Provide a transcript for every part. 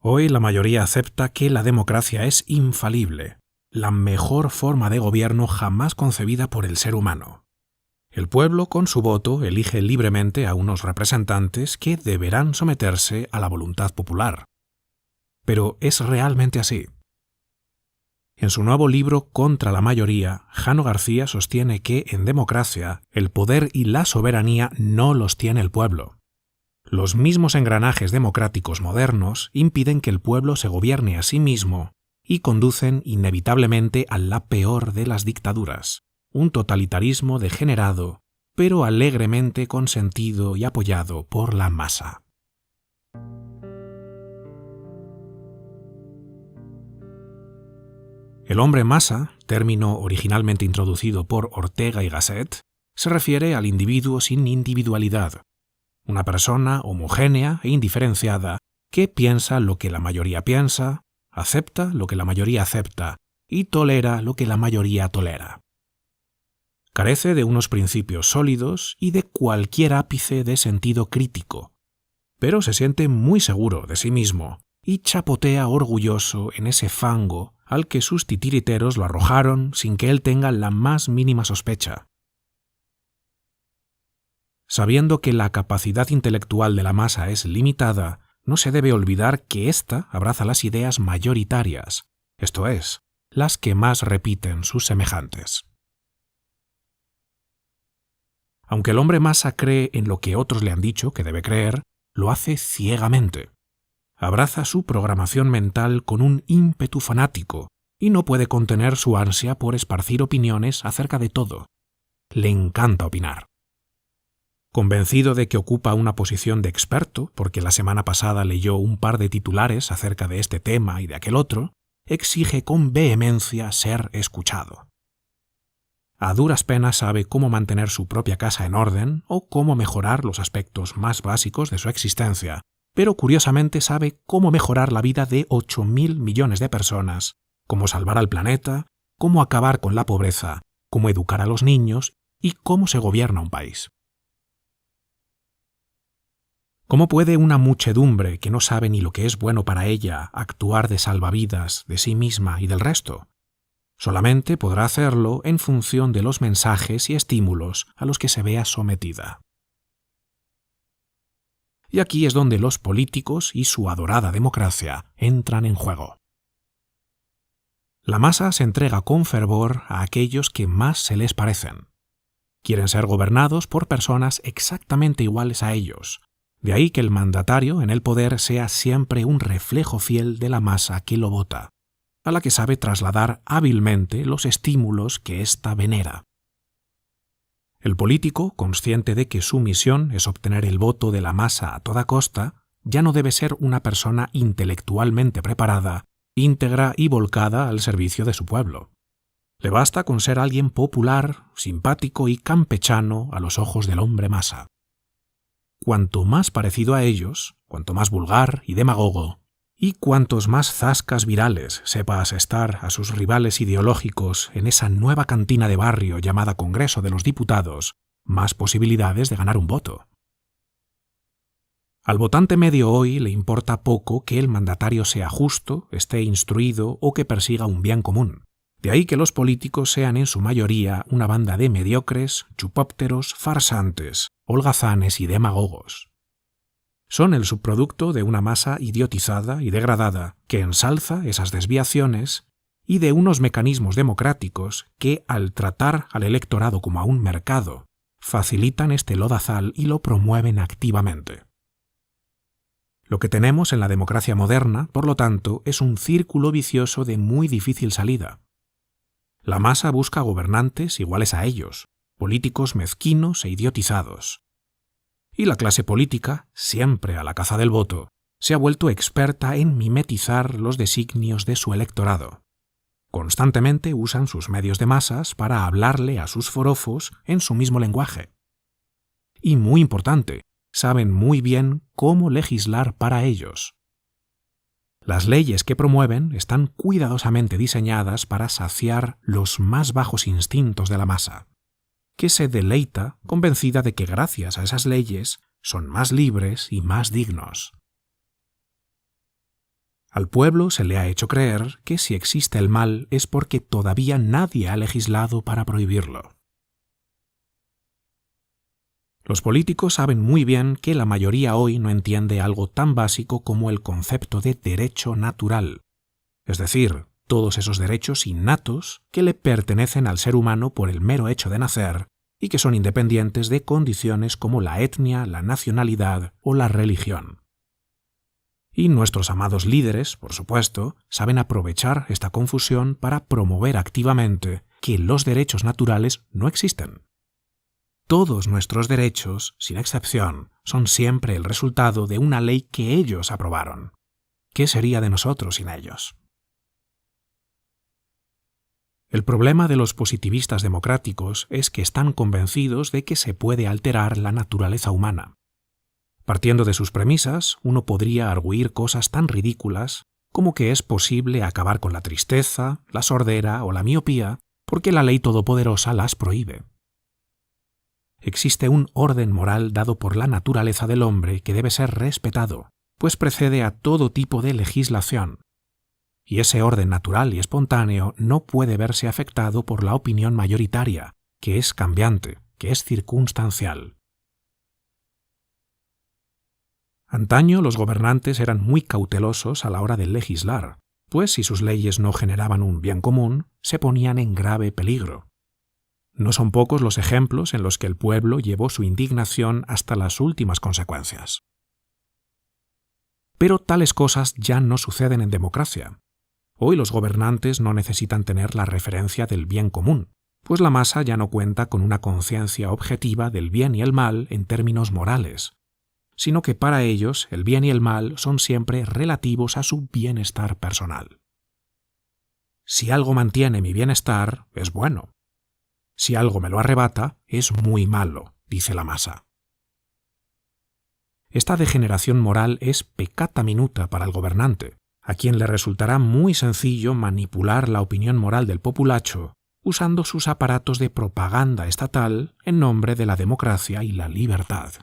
Hoy la mayoría acepta que la democracia es infalible, la mejor forma de gobierno jamás concebida por el ser humano. El pueblo, con su voto, elige libremente a unos representantes que deberán someterse a la voluntad popular. Pero ¿es realmente así? En su nuevo libro Contra la mayoría, Jano García sostiene que, en democracia, el poder y la soberanía no los tiene el pueblo. Los mismos engranajes democráticos modernos impiden que el pueblo se gobierne a sí mismo y conducen inevitablemente a la peor de las dictaduras, un totalitarismo degenerado, pero alegremente consentido y apoyado por la masa. El hombre masa, término originalmente introducido por Ortega y Gasset, se refiere al individuo sin individualidad, una persona homogénea e indiferenciada que piensa lo que la mayoría piensa, acepta lo que la mayoría acepta y tolera lo que la mayoría tolera. Carece de unos principios sólidos y de cualquier ápice de sentido crítico, pero se siente muy seguro de sí mismo y chapotea orgulloso en ese fango al que sus titiriteros lo arrojaron sin que él tenga la más mínima sospecha. Sabiendo que la capacidad intelectual de la masa es limitada, no se debe olvidar que ésta abraza las ideas mayoritarias, esto es, las que más repiten sus semejantes. Aunque el hombre masa cree en lo que otros le han dicho que debe creer, lo hace ciegamente. Abraza su programación mental con un ímpetu fanático y no puede contener su ansia por esparcir opiniones acerca de todo. Le encanta opinar. Convencido de que ocupa una posición de experto, porque la semana pasada leyó un par de titulares acerca de este tema y de aquel otro, exige con vehemencia ser escuchado. A duras penas sabe cómo mantener su propia casa en orden o cómo mejorar los aspectos más básicos de su existencia, pero curiosamente sabe cómo mejorar la vida de 8.000 millones de personas, cómo salvar al planeta, cómo acabar con la pobreza, cómo educar a los niños y cómo se gobierna un país. ¿Cómo puede una muchedumbre que no sabe ni lo que es bueno para ella actuar de salvavidas de sí misma y del resto? Solamente podrá hacerlo en función de los mensajes y estímulos a los que se vea sometida. Y aquí es donde los políticos y su adorada democracia entran en juego. La masa se entrega con fervor a aquellos que más se les parecen. Quieren ser gobernados por personas exactamente iguales a ellos. De ahí que el mandatario en el poder sea siempre un reflejo fiel de la masa que lo vota, a la que sabe trasladar hábilmente los estímulos que ésta venera. El político, consciente de que su misión es obtener el voto de la masa a toda costa, ya no debe ser una persona intelectualmente preparada, íntegra y volcada al servicio de su pueblo. Le basta con ser alguien popular, simpático y campechano a los ojos del hombre masa. Cuanto más parecido a ellos, cuanto más vulgar y demagogo, y cuantos más zascas virales sepa asestar a sus rivales ideológicos en esa nueva cantina de barrio llamada Congreso de los Diputados, más posibilidades de ganar un voto. Al votante medio hoy le importa poco que el mandatario sea justo, esté instruido o que persiga un bien común. De ahí que los políticos sean en su mayoría una banda de mediocres, chupópteros, farsantes, holgazanes y demagogos. Son el subproducto de una masa idiotizada y degradada que ensalza esas desviaciones y de unos mecanismos democráticos que, al tratar al electorado como a un mercado, facilitan este lodazal y lo promueven activamente. Lo que tenemos en la democracia moderna, por lo tanto, es un círculo vicioso de muy difícil salida. La masa busca gobernantes iguales a ellos, políticos mezquinos e idiotizados. Y la clase política, siempre a la caza del voto, se ha vuelto experta en mimetizar los designios de su electorado. Constantemente usan sus medios de masas para hablarle a sus forofos en su mismo lenguaje. Y muy importante, saben muy bien cómo legislar para ellos. Las leyes que promueven están cuidadosamente diseñadas para saciar los más bajos instintos de la masa, que se deleita convencida de que gracias a esas leyes son más libres y más dignos. Al pueblo se le ha hecho creer que si existe el mal es porque todavía nadie ha legislado para prohibirlo. Los políticos saben muy bien que la mayoría hoy no entiende algo tan básico como el concepto de derecho natural, es decir, todos esos derechos innatos que le pertenecen al ser humano por el mero hecho de nacer y que son independientes de condiciones como la etnia, la nacionalidad o la religión. Y nuestros amados líderes, por supuesto, saben aprovechar esta confusión para promover activamente que los derechos naturales no existen. Todos nuestros derechos, sin excepción, son siempre el resultado de una ley que ellos aprobaron. ¿Qué sería de nosotros sin ellos? El problema de los positivistas democráticos es que están convencidos de que se puede alterar la naturaleza humana. Partiendo de sus premisas, uno podría argüir cosas tan ridículas como que es posible acabar con la tristeza, la sordera o la miopía porque la ley todopoderosa las prohíbe. Existe un orden moral dado por la naturaleza del hombre que debe ser respetado, pues precede a todo tipo de legislación. Y ese orden natural y espontáneo no puede verse afectado por la opinión mayoritaria, que es cambiante, que es circunstancial. Antaño los gobernantes eran muy cautelosos a la hora de legislar, pues si sus leyes no generaban un bien común, se ponían en grave peligro. No son pocos los ejemplos en los que el pueblo llevó su indignación hasta las últimas consecuencias. Pero tales cosas ya no suceden en democracia. Hoy los gobernantes no necesitan tener la referencia del bien común, pues la masa ya no cuenta con una conciencia objetiva del bien y el mal en términos morales, sino que para ellos el bien y el mal son siempre relativos a su bienestar personal. Si algo mantiene mi bienestar, es bueno. Si algo me lo arrebata, es muy malo, dice la masa. Esta degeneración moral es peccata minuta para el gobernante, a quien le resultará muy sencillo manipular la opinión moral del populacho usando sus aparatos de propaganda estatal en nombre de la democracia y la libertad.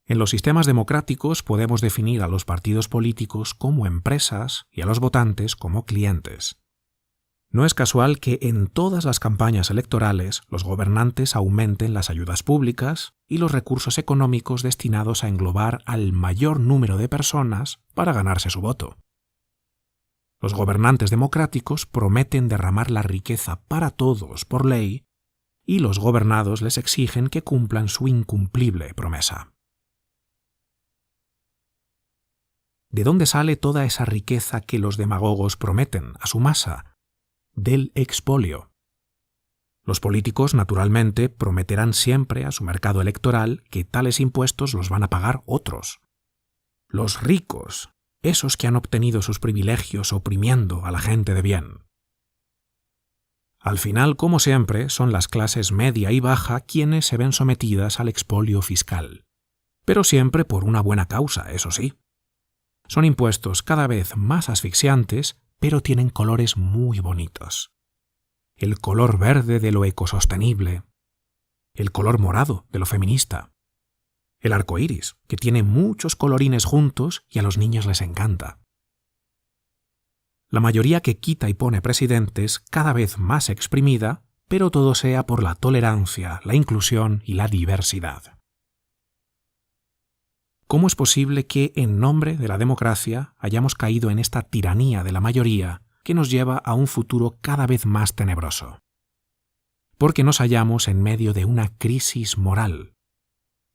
En los sistemas democráticos podemos definir a los partidos políticos como empresas y a los votantes como clientes. No es casual que en todas las campañas electorales los gobernantes aumenten las ayudas públicas y los recursos económicos destinados a englobar al mayor número de personas para ganarse su voto. Los gobernantes democráticos prometen derramar la riqueza para todos por ley y los gobernados les exigen que cumplan su incumplible promesa. ¿De dónde sale toda esa riqueza que los demagogos prometen a su masa? Del expolio. Los políticos, naturalmente, prometerán siempre a su mercado electoral que tales impuestos los van a pagar otros. Los ricos, esos que han obtenido sus privilegios oprimiendo a la gente de bien. Al final, como siempre, son las clases media y baja quienes se ven sometidas al expolio fiscal. Pero siempre por una buena causa, eso sí. Son impuestos cada vez más asfixiantes, pero tienen colores muy bonitos. El color verde de lo ecosostenible, el color morado de lo feminista, el arco iris, que tiene muchos colorines juntos y a los niños les encanta. La mayoría que quita y pone presidentes cada vez más exprimida, pero todo sea por la tolerancia, la inclusión y la diversidad. ¿Cómo es posible que, en nombre de la democracia, hayamos caído en esta tiranía de la mayoría que nos lleva a un futuro cada vez más tenebroso? Porque nos hallamos en medio de una crisis moral.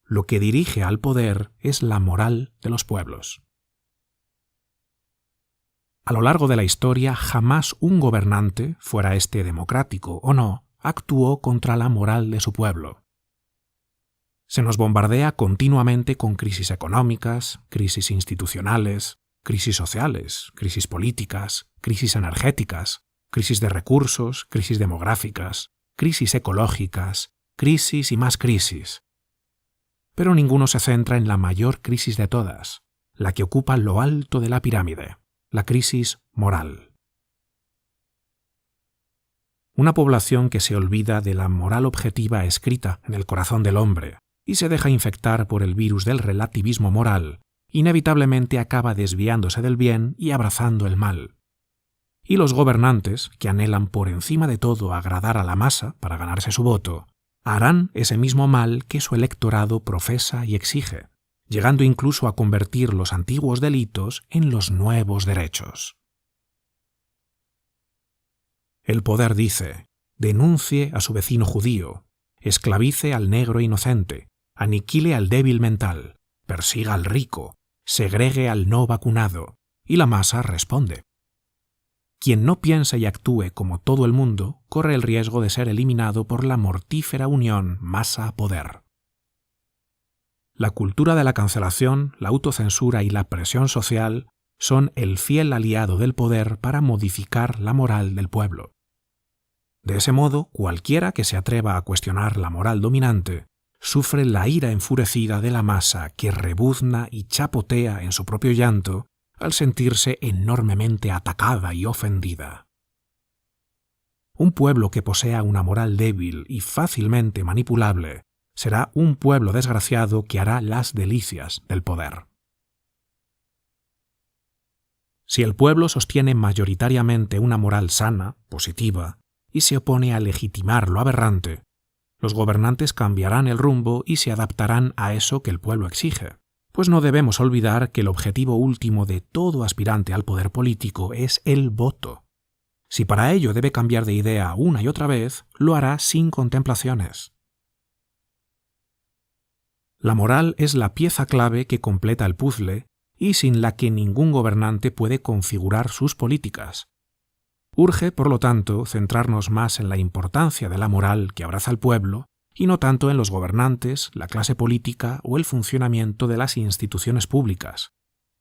Lo que dirige al poder es la moral de los pueblos. A lo largo de la historia, jamás un gobernante, fuera este democrático o no, actuó contra la moral de su pueblo. Se nos bombardea continuamente con crisis económicas, crisis institucionales, crisis sociales, crisis políticas, crisis energéticas, crisis de recursos, crisis demográficas, crisis ecológicas, crisis y más crisis. Pero ninguno se centra en la mayor crisis de todas, la que ocupa lo alto de la pirámide, la crisis moral. Una población que se olvida de la moral objetiva escrita en el corazón del hombre, y se deja infectar por el virus del relativismo moral, inevitablemente acaba desviándose del bien y abrazando el mal. Y los gobernantes, que anhelan por encima de todo agradar a la masa para ganarse su voto, harán ese mismo mal que su electorado profesa y exige, llegando incluso a convertir los antiguos delitos en los nuevos derechos. El poder dice: denuncie a su vecino judío, esclavice al negro inocente, aniquile al débil mental, persiga al rico, segregue al no vacunado, y la masa responde. Quien no piense y actúe como todo el mundo corre el riesgo de ser eliminado por la mortífera unión masa-poder. La cultura de la cancelación, la autocensura y la presión social son el fiel aliado del poder para modificar la moral del pueblo. De ese modo, cualquiera que se atreva a cuestionar la moral dominante sufre la ira enfurecida de la masa que rebuzna y chapotea en su propio llanto al sentirse enormemente atacada y ofendida. Un pueblo que posea una moral débil y fácilmente manipulable será un pueblo desgraciado que hará las delicias del poder. Si el pueblo sostiene mayoritariamente una moral sana, positiva, y se opone a legitimar lo aberrante, los gobernantes cambiarán el rumbo y se adaptarán a eso que el pueblo exige, pues no debemos olvidar que el objetivo último de todo aspirante al poder político es el voto. Si para ello debe cambiar de idea una y otra vez, lo hará sin contemplaciones. La moral es la pieza clave que completa el puzzle y sin la que ningún gobernante puede configurar sus políticas. Urge, por lo tanto, centrarnos más en la importancia de la moral que abraza al pueblo y no tanto en los gobernantes, la clase política o el funcionamiento de las instituciones públicas,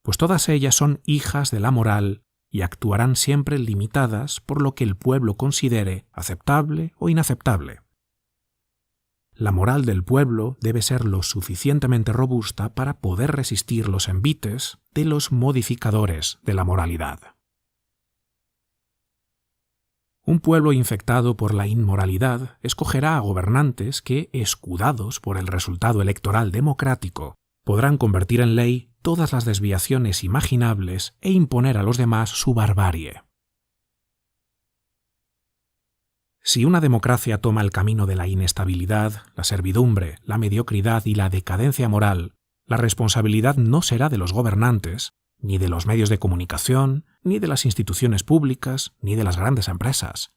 pues todas ellas son hijas de la moral y actuarán siempre limitadas por lo que el pueblo considere aceptable o inaceptable. La moral del pueblo debe ser lo suficientemente robusta para poder resistir los envites de los modificadores de la moralidad. Un pueblo infectado por la inmoralidad escogerá a gobernantes que, escudados por el resultado electoral democrático, podrán convertir en ley todas las desviaciones imaginables e imponer a los demás su barbarie. Si una democracia toma el camino de la inestabilidad, la servidumbre, la mediocridad y la decadencia moral, la responsabilidad no será de los gobernantes, ni de los medios de comunicación, ni de las instituciones públicas, ni de las grandes empresas.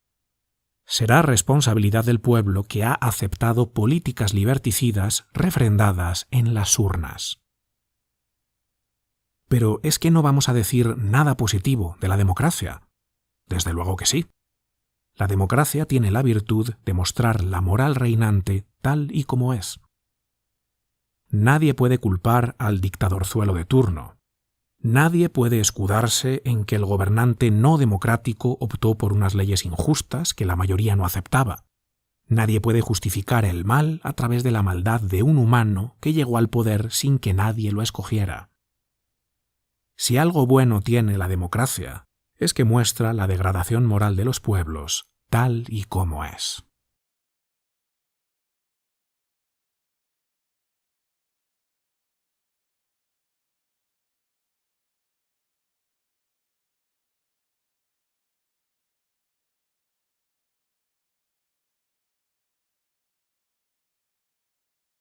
Será responsabilidad del pueblo que ha aceptado políticas liberticidas refrendadas en las urnas. Pero ¿es que no vamos a decir nada positivo de la democracia? Desde luego que sí. La democracia tiene la virtud de mostrar la moral reinante tal y como es. Nadie puede culpar al dictadorzuelo de turno. Nadie puede escudarse en que el gobernante no democrático optó por unas leyes injustas que la mayoría no aceptaba. Nadie puede justificar el mal a través de la maldad de un humano que llegó al poder sin que nadie lo escogiera. Si algo bueno tiene la democracia, es que muestra la degradación moral de los pueblos tal y como es.